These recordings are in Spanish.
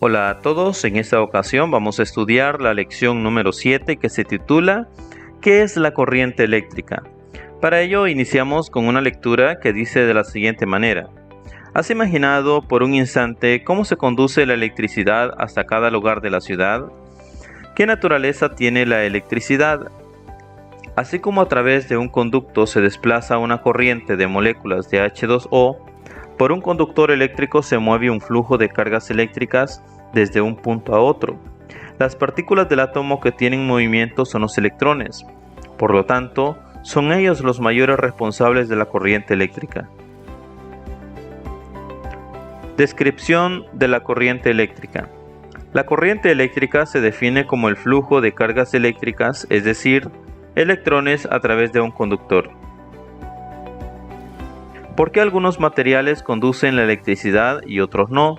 Hola a todos, en esta ocasión vamos a estudiar la lección número 7 que se titula ¿Qué es la corriente eléctrica? Para ello iniciamos con una lectura que dice de la siguiente manera: ¿Has imaginado por un instante cómo se conduce la electricidad hasta cada lugar de la ciudad? ¿Qué naturaleza tiene la electricidad? Así como a través de un conducto se desplaza una corriente de moléculas de H2O, por un conductor eléctrico se mueve un flujo de cargas eléctricas desde un punto a otro. Las partículas del átomo que tienen movimiento son los electrones. Por lo tanto, son ellos los mayores responsables de la corriente eléctrica. Descripción de la corriente eléctrica. La corriente eléctrica se define como el flujo de cargas eléctricas, es decir, electrones a través de un conductor. ¿Por qué algunos materiales conducen la electricidad y otros no?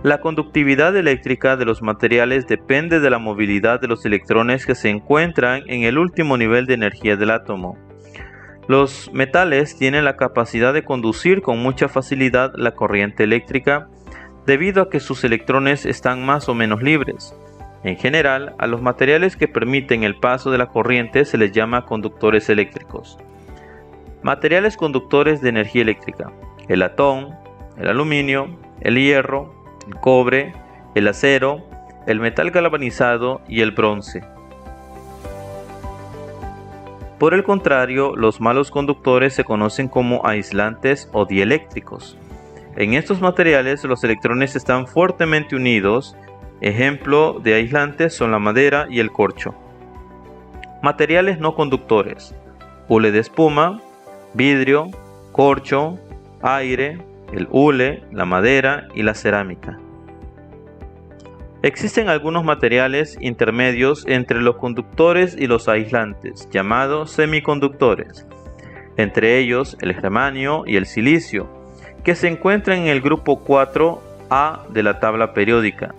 La conductividad eléctrica de los materiales depende de la movilidad de los electrones que se encuentran en el último nivel de energía del átomo. Los metales tienen la capacidad de conducir con mucha facilidad la corriente eléctrica debido a que sus electrones están más o menos libres. En general, a los materiales que permiten el paso de la corriente se les llama conductores eléctricos. Materiales conductores de energía eléctrica: el latón, el aluminio, el hierro, el cobre, el acero, el metal galvanizado y el bronce. Por el contrario, los malos conductores se conocen como aislantes o dieléctricos. En estos materiales los electrones están fuertemente unidos. Ejemplo de aislantes son la madera y el corcho. Materiales no conductores: hule de espuma, vidrio, corcho, aire, el hule, la madera y la cerámica. Existen algunos materiales intermedios entre los conductores y los aislantes, llamados semiconductores, entre ellos el germanio y el silicio, que se encuentran en el grupo 4A de la tabla periódica.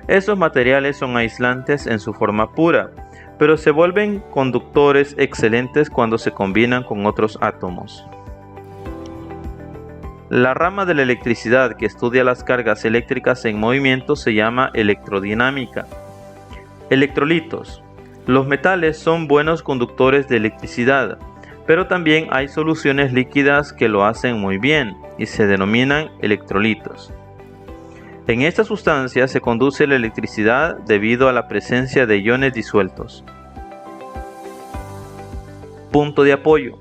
Estos materiales son aislantes en su forma pura, pero se vuelven conductores excelentes cuando se combinan con otros átomos. La rama de la electricidad que estudia las cargas eléctricas en movimiento se llama electrodinámica. Electrolitos. Los metales son buenos conductores de electricidad, pero también hay soluciones líquidas que lo hacen muy bien y se denominan electrolitos. En estas sustancias se conduce la electricidad debido a la presencia de iones disueltos. Punto de apoyo.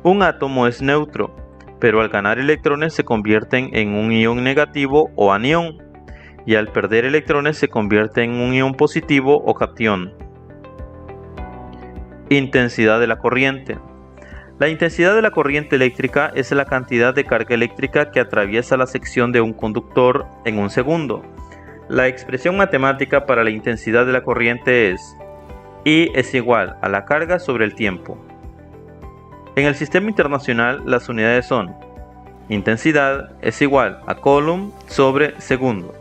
Un átomo es neutro, pero al ganar electrones se convierten en un ion negativo o anión, y al perder electrones se convierte en un ion positivo o catión. Intensidad de la corriente. La intensidad de la corriente eléctrica es la cantidad de carga eléctrica que atraviesa la sección de un conductor en un segundo. La expresión matemática para la intensidad de la corriente es I es igual a la carga sobre el tiempo. En el sistema internacional las unidades son: intensidad es igual a coulomb sobre segundo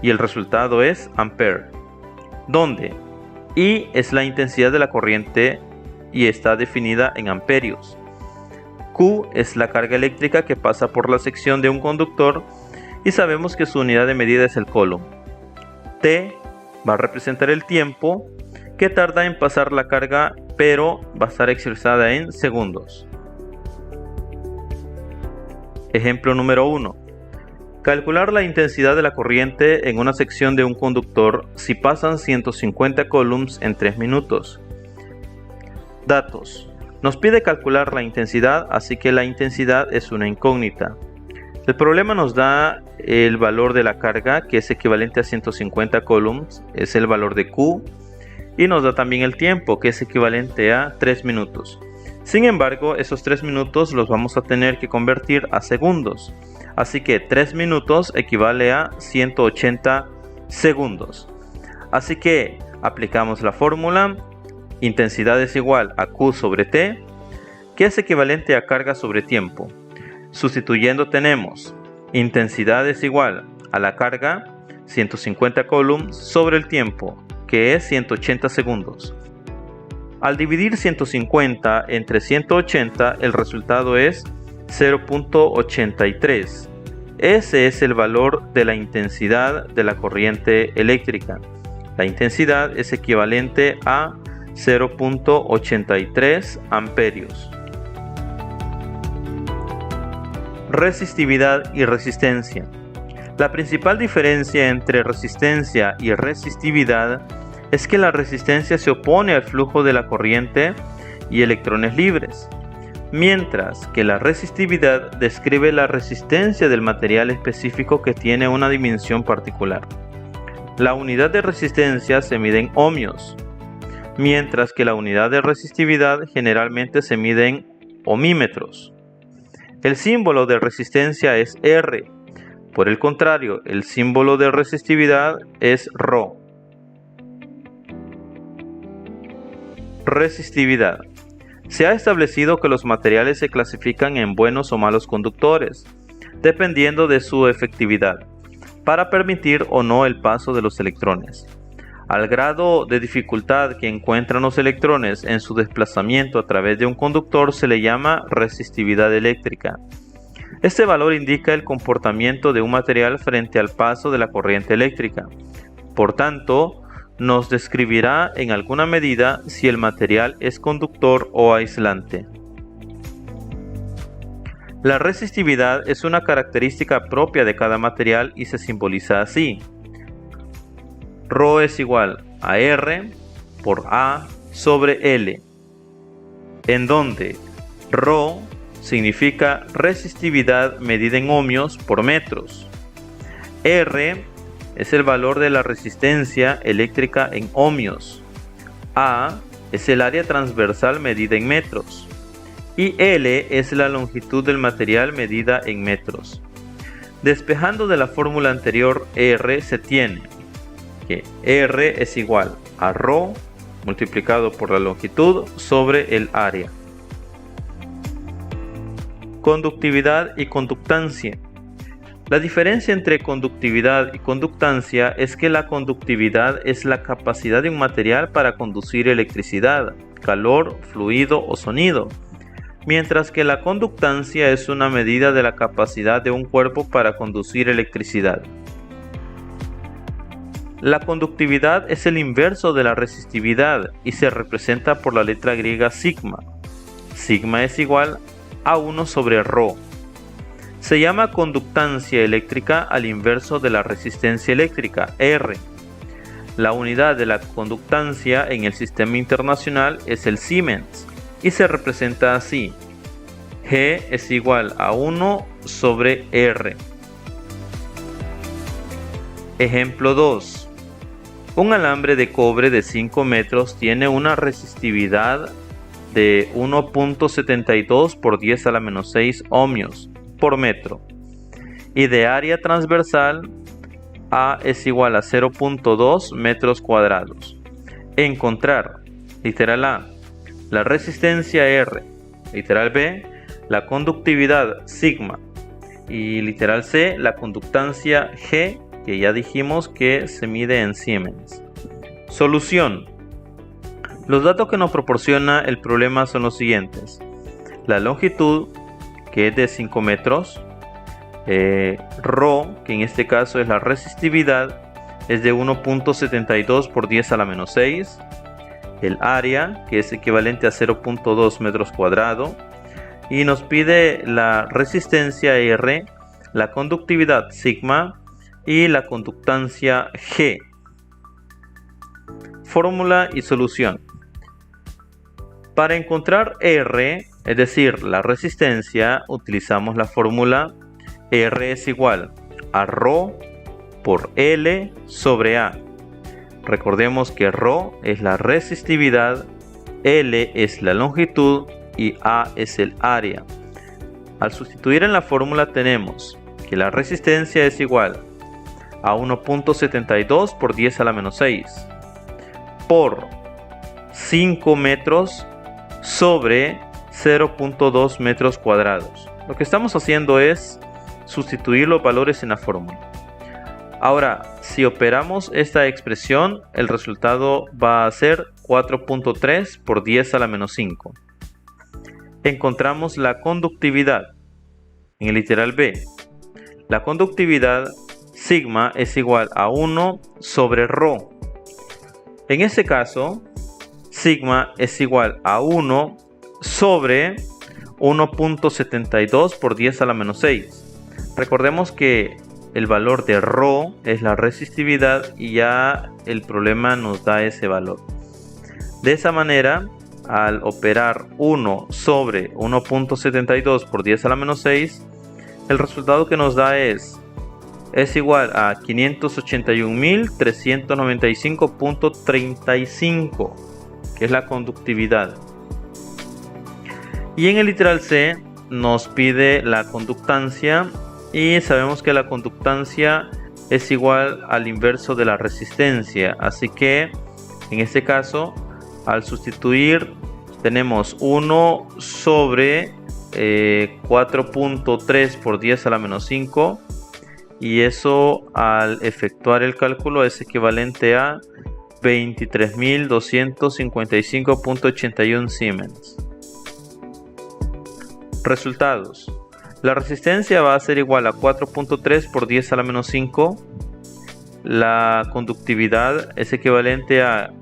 y el resultado es ampere, donde I es la intensidad de la corriente y está definida en amperios. Q es la carga eléctrica que pasa por la sección de un conductor y sabemos que su unidad de medida es el coulomb. T va a representar el tiempo que tarda en pasar la carga, pero va a estar expresada en segundos. Ejemplo número 1. Calcular la intensidad de la corriente en una sección de un conductor si pasan 150 coulombs en 3 minutos. Datos. Nos pide calcular la intensidad, así que la intensidad es una incógnita. El problema nos da el valor de la carga, que es equivalente a 150 coulombs, es el valor de Q, y nos da también el tiempo, que es equivalente a 3 minutos. Sin embargo, esos 3 minutos los vamos a tener que convertir a segundos, así que 3 minutos equivale a 180 segundos. Así que aplicamos la fórmula: intensidad es igual a Q sobre T, que es equivalente a carga sobre tiempo. Sustituyendo tenemos intensidad es igual a la carga, 150 coulombs, sobre el tiempo, que es 180 segundos. Al dividir 150 entre 180, el resultado es 0.83. Ese es el valor de la intensidad de la corriente eléctrica. La intensidad es equivalente a 0.83 amperios. Resistividad y resistencia. La principal diferencia entre resistencia y resistividad es que la resistencia se opone al flujo de la corriente y electrones libres, mientras que la resistividad describe la resistencia del material específico que tiene una dimensión particular. La unidad de resistencia se mide en ohmios, mientras que la unidad de resistividad generalmente se mide en ohmímetros. El símbolo de resistencia es R. Por el contrario, el símbolo de resistividad es Rho. Resistividad. Se ha establecido que los materiales se clasifican en buenos o malos conductores, dependiendo de su efectividad, para permitir o no el paso de los electrones. Al grado de dificultad que encuentran los electrones en su desplazamiento a través de un conductor se le llama resistividad eléctrica. Este valor indica el comportamiento de un material frente al paso de la corriente eléctrica. Por tanto, nos describirá en alguna medida si el material es conductor o aislante. La resistividad es una característica propia de cada material y se simboliza así. Rho es igual a R por A sobre L, en donde Rho significa resistividad medida en ohmios por metros. R es el valor de la resistencia eléctrica en ohmios. A es el área transversal medida en metros. Y L es la longitud del material medida en metros. Despejando de la fórmula anterior R se tiene que R es igual a Rho multiplicado por la longitud sobre el área. Conductividad y conductancia. La diferencia entre conductividad y conductancia es que la conductividad es la capacidad de un material para conducir electricidad, calor, fluido o sonido, mientras que la conductancia es una medida de la capacidad de un cuerpo para conducir electricidad. La conductividad es el inverso de la resistividad y se representa por la letra griega sigma. Sigma es igual a 1 sobre Rho. Se llama conductancia eléctrica al inverso de la resistencia eléctrica, R. La unidad de la conductancia en el sistema internacional es el Siemens y se representa así. G es igual a 1 sobre R. Ejemplo 2. Un alambre de cobre de 5 metros tiene una resistividad de 1.72 por 10 a la menos 6 ohmios por metro y de área transversal A es igual a 0.2 metros cuadrados. Encontrar, literal A, la resistencia R, literal B, la conductividad sigma y literal C, la conductancia G, que ya dijimos que se mide en Siemens. Solución. Los datos que nos proporciona el problema son los siguientes. La longitud, que es de 5 metros. Rho, que en este caso es la resistividad, es de 1.72 por 10 a la menos 6. El área, que es equivalente a 0.2 metros cuadrados. Y nos pide la resistencia R, la conductividad sigma y la conductancia G. Fórmula y solución. Para encontrar R, es decir, la resistencia, utilizamos la fórmula R es igual a Rho por L sobre A. Recordemos que Rho es la resistividad, L es la longitud y A es el área. Al sustituir en la fórmula tenemos que la resistencia es igual a 1.72 por 10 a la menos 6 por 5 metros sobre 0.2 metros cuadrados. Lo que estamos haciendo es sustituir los valores en la fórmula. Ahora, si operamos esta expresión, el resultado va a ser 4.3 por 10 a la menos 5. Encontramos la conductividad en el literal B. la conductividad sigma es igual a 1 sobre ρ. En este caso, sigma es igual a 1 sobre 1.72 por 10 a la menos 6. Recordemos que el valor de ρ es la resistividad y ya el problema nos da ese valor. De esa manera, al operar 1 sobre 1.72 por 10 a la menos 6, el resultado que nos da es igual a 581.395.35, que es la conductividad. Y en el literal C nos pide la conductancia, y sabemos que la conductancia es igual al inverso de la resistencia, así que en este caso, al sustituir, tenemos 1 sobre 4.3 por 10 a la menos 5, y eso al efectuar el cálculo es equivalente a 23.255.81 Siemens. Resultados. La resistencia va a ser igual a 4.3 por 10 a la menos 5. La conductividad es equivalente a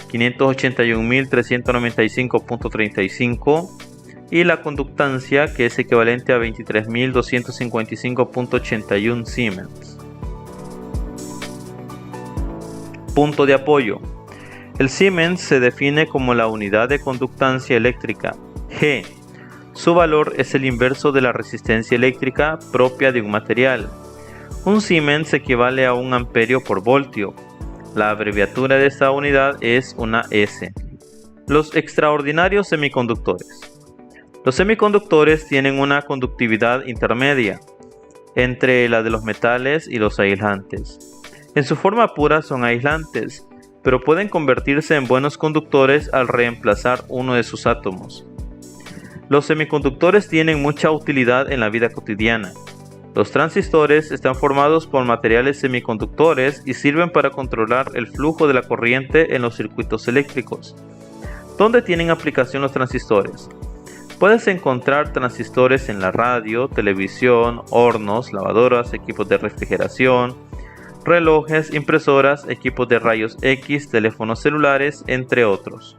581.395.35. Y la conductancia, que es equivalente a 23.255.81 Siemens. Punto de apoyo. El Siemens se define como la unidad de conductancia eléctrica, G. Su valor es el inverso de la resistencia eléctrica propia de un material. Un Siemens equivale a 1 amperio por voltio. La abreviatura de esta unidad es una S. Los extraordinarios semiconductores. Los semiconductores tienen una conductividad intermedia entre la de los metales y los aislantes. En su forma pura son aislantes, pero pueden convertirse en buenos conductores al reemplazar uno de sus átomos. Los semiconductores tienen mucha utilidad en la vida cotidiana. Los transistores están formados por materiales semiconductores y sirven para controlar el flujo de la corriente en los circuitos eléctricos. ¿Dónde tienen aplicación los transistores? Puedes encontrar transistores en la radio, televisión, hornos, lavadoras, equipos de refrigeración, relojes, impresoras, equipos de rayos X, teléfonos celulares, entre otros.